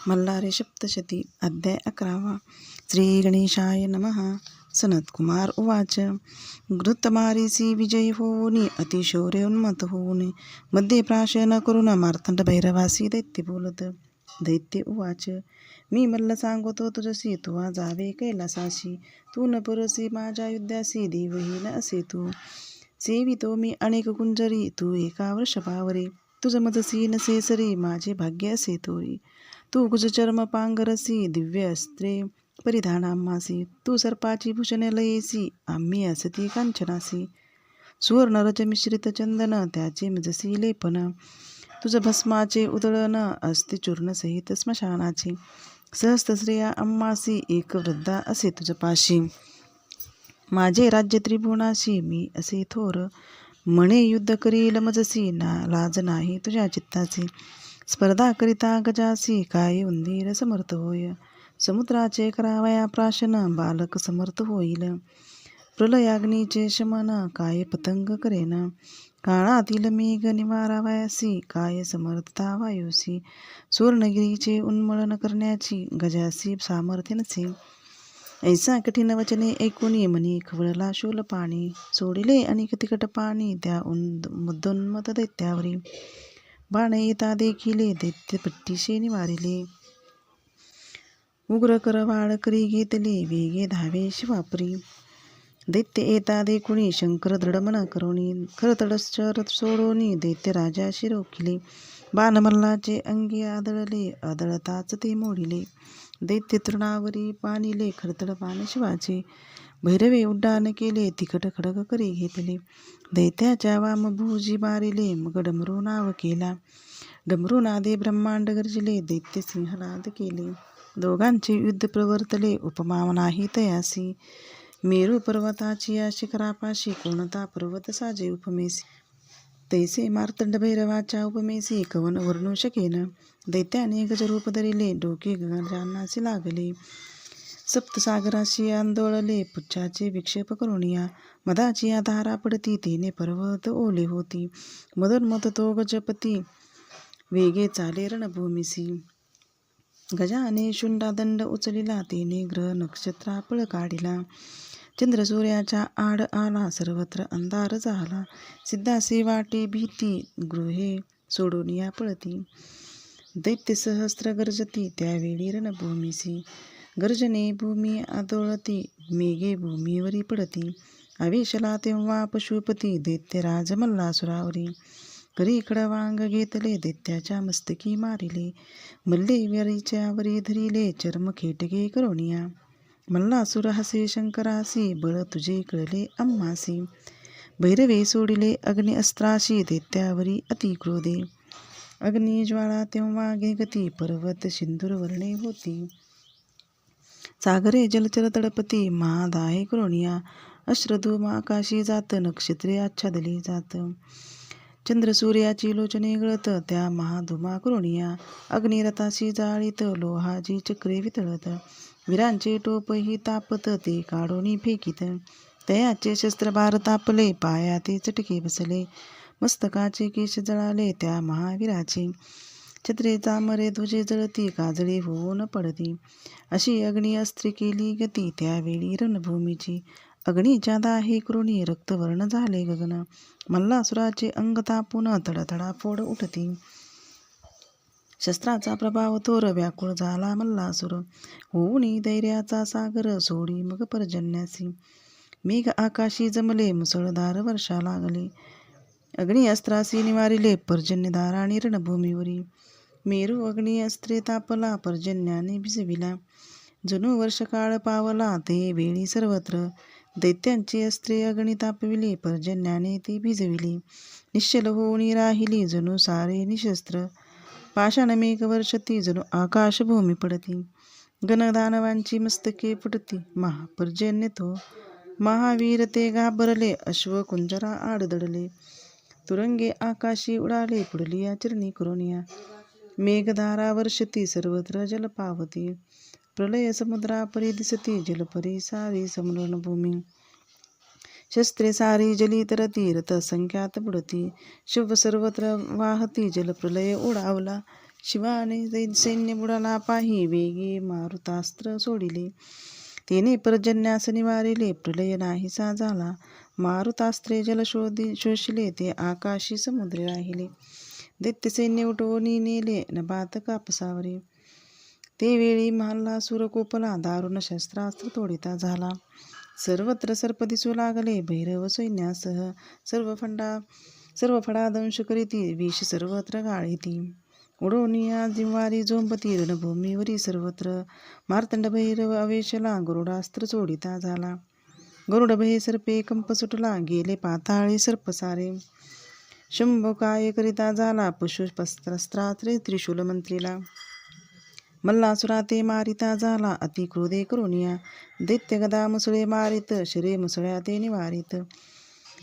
मल्हारी सप्तशती अध्याय 11 श्री गणेशाय नमः. सनत्कुमार उवाच. घृतमारीसी विजयी होऊनी अतिशौर्योन्मत होऊनी मध्ये प्राशन करून मार्तंड भैरवासी दैत्य बोलत. दैत्य उवाच. मी मल्ल सांगतो तुझसी तुवा जावे कैलासाशी. तू न पुरसी माझ्या युद्धासी देवहीन असे तू. सेवितो मी अनेक कुंजरी तू एका वृषभावरी. तुझ मजसी नसे सरी माझे भाग्य असे तोरी. तू कुजचर्म पांगरसी दिव्य अस्त्रे परिधानामासी. तू सर्पाची भूषणे लयेसी आम्ही असती कांचनासी. सुवर्ण रज मिश्रित चंदन त्याचे मजसी लेपन. तुझ भस्माचे उदळण असते चूर्ण सहित स्मशानाचे. सहस्त्र स्त्रिया अम्मासी एक वृद्धा असे तुझ पाशी. माझे राज्य त्रिभुवनाशी मी असे थोर. म्हणे युद्ध करील मजसी ना लाज नाही तुझ्या चित्ताची. स्पर्धा करिता गजासी काय उंदीर समर्थ होय. समुद्राचे करावया प्राशन बालक समर्थ होईल. प्रलयाग्नीचे शमन काय पतंग करेन. काळातील मेघ निवारावयासी काय समर्थता वायुसी. सुवर्णगिरीचे उन्मळन करण्याची गजासी सामर्थ्य नसे. ऐसा कठीण वचने ऐकुनी मनी खवळला शूलपाणी. सोडिले अनेक तिकट पाणी त्या मुद्दोन्मत दैत्यावरी. बाण येता देखिले दैत्य पट्टीशे निवारिले. उग्र करवाळ करी घेतले वेगे धावे शिवापरी. दैत्य येता देखुनी शंकर दृढमन करुणी. खरतड शरत सोडोनी दैत्य राजाशी रोखिले. बाण मल्लाचे अंगी आदळले आदळताच ते मोडिले. दैत्य तृणावरी पाणिले खरतड बाण शिवाचे. भैरवे उड्डाण केले तिखट खडग करी घेतले. दैत्याच्या वामभुजी मारिले मग डमरू नाव केला. डमरू नादे ब्रह्मांड गर्जले दैत्य सिंहनाद केले. दोघांचे युद्ध प्रवर्तले उपमा नाही तयासी. मेरू पर्वताची या शिखरापाशी कोणता पर्वत साजे उपमेसी. तैसे मार्तंड भैरवाच्या उपमेसी कवन वर्णू शकेन. दैत्याने गजरूप धरिले डोके गगनासी लागले. सप्तसागराशी आंदोळले पुच्छाचे विक्षेप करुनिया. मदाची धारा पडती तेने पर्वत ओले होती. मदोन्मत तो गजपती वेगे चाले रणभूमिसी. गजाने शुंडा दंड उचलिला तेने ग्रह नक्षत्रा पळ काढिला. चंद्र सूर्याच्या आड आला सर्वत्र अंधार झाला. सिद्धासी वाटे भीती गृहे सोडून या पळती. दैत्य सहस्त्र गर्जती त्यावेळी रणभूमिसी. गर्जने भूमी आदोळती मेघे भूमीवरी पडती. आवेशला तेव्हा पशुपती दैत्यराज मल्लासुरावरी. करी खडवांग घेतले दैत्याच्या मस्तकी मारिले. मल्ले वरीच्या वरी धरिले चर्म खेटके करुनिया. मल्लासुर हसे शंकरासी बळ तुझे कळले आम्हासी. भैरवे सोडिले अग्नि अस्त्राशी दैत्यावरी अति क्रोधे. अग्नी ज्वाळा तेव्हा घेगती पर्वत सिंधूर वर्णे होती. सागरे जलचर तडपती महादाहे करुनिया. अश्रधूम आकाशी जात नक्षत्रे आच्छादली जात. चंद्र सूर्याची लोचने गळत त्या महाधुमा करुनिया. अग्निरथाशी जाळीत लोहाची चक्रे वितळत. वीरांचे टोपही तापत ते काढोनी फेकीत. तयाचे शस्त्रभार तापले पाया ते चटके बसले. मस्तकाचे केश जळाले त्या महावीराचे. छत्रे चामरे ध्वजे जळती काजळी होऊन पडती. अशी अग्नी अस्त्रे केली गती त्यावेळी रणभूमीची. अग्नीच्या दाहे करुणी रक्तवर्ण झाले गगन. मल्लासुराचे अंग तापून तडतडा फोड उठती. शस्त्राचा प्रभाव थोर व्याकुळ झाला मल्लासुर. होऊनी धैर्याचा सागर सोडी मग पर्जन्यासी. मेघ आकाशी जमले मुसळधार वर्षा लागले. अग्नी अस्त्रासी निवारिले पर्जन्यधाराणी रणभूमीवरी. मेरू अग्नी अस्त्रे तापला पर्जन्याने भिजविला. जणू वर्षकाळ पावला ते वेळी सर्वत्र. दैत्यांची अस्त्रे अग्नी तापविली पर्जन्याने ती भिजविली. निश्चल होऊन राहिली जणू सारे निशस्त्र. पाषाण मेघ वर्षती जणू आकाश भूमी पडती. गणदानवांची मस्तके फुटती महापर्जन्य तो. महावीर ते घाबरले अश्व कुंजरा आड दडले. तुरंगे आकाशी उडाले पुढली चरणी करुनिया. मेघधारा वर्षती सर्वत्र जल पावती. प्रलय समुद्रापरी दिसती जलपरी सारी समरणभूमी. शस्त्रे सारी जली तरती रथ संख्यात बुडती. शुभ सर्वत्र वाहती जलप्रलय ओढावला. शिवाने सैन्य बुडाला पाही, वेगे मारुतास्त्र सोडिले. तेने पर्जन्यास निवारिले, प्रलय नाहीसा झाला. मारुतास्त्रे जल शोषिले, ते आकाशी समुद्रे राहिले. दैत्य सैन्य उठवून नेले, नभात कापसावरे. ते वेळी मल्लासुर कोपला, दारुण शस्त्रास्त्र तोडिता झाला. सर्वत्र सर्प दिसू लागले, भैरव सैन्यासह. सर्व फडा दंश करीती, विष सर्वत्र गाळीती. उडवणिया जिव्हारी झोंबती, रणभूमीवरी सर्वत्र. मार्तंड भैरव अवेशला, गरुडास्त्र सोडिता झाला. गरुड भय सर्पे कंप सुटला, गेले पाताळी सर्प सारे. शंभू काय करिता झाला, पशुपस्त्रास्त्रे त्रिशूल मंत्रीला. मल्लासुरा ते मारिता झाला, अति क्रोधे करुनिया. दैत्य गदा मुसळे मारित, शरे मुसळ्या ते निवारित.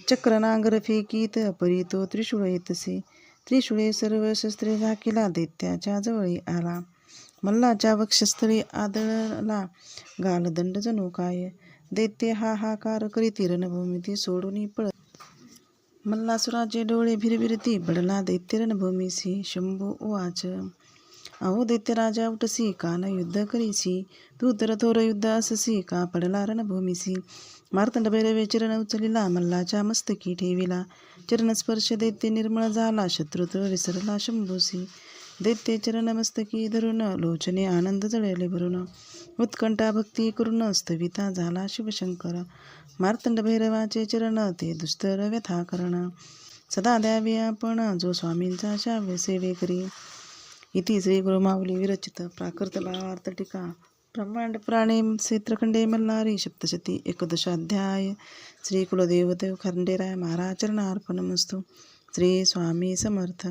चक्र नांगर फेकीत, परी तो त्रिशूळ येतसे. त्रिशूळे सर्व शस्त्रे झाकिला, दैत्याच्या जवळी आला. मल्लाच्या वक्षस्थळी आदळला, गालदंड जणू काय. दैत्य हाहाकार करीती, रणभूमी सोडून पळत. मल्लासुराचे डोळे भिरभिरती, पडला दैत्य रणभूमीसी. शंभू उवाच, अहो दैत्यराजा उठसी, का न युद्ध करीसी. तू तर थोर युद्ध अससी, का पडला रणभूमीसी. मार्तंड भैरवे चरण उचलिला, मल्लाच्या मस्तकी ठेविला. चरणस्पर्श दैत्य निर्मळ झाला, शत्रुत्व विसरला शंभूसी. दैत्य चरण मस्तकी धरून, लोचने आनंद जळले भरून. उत्कंठा भक्ती करून, स्तविता झाला शिवशंकर. मार्तंड भैरवाचे चरण, ते दुस्तर व्यथा करण. सदा द्यावे आपण, जो स्वामींचा शाव्य सेवे करी. इति श्री गुरुमाऊली विरचित प्राकृत भावार्थ टीका ब्रह्मांड पुराणे क्षेत्रखंडे मल्हारी सप्तशती 11 अध्याय. श्री कुलदेवदेव खंडेराय महाराज चरणार्पणमस्तु. श्री स्वामी समर्थ.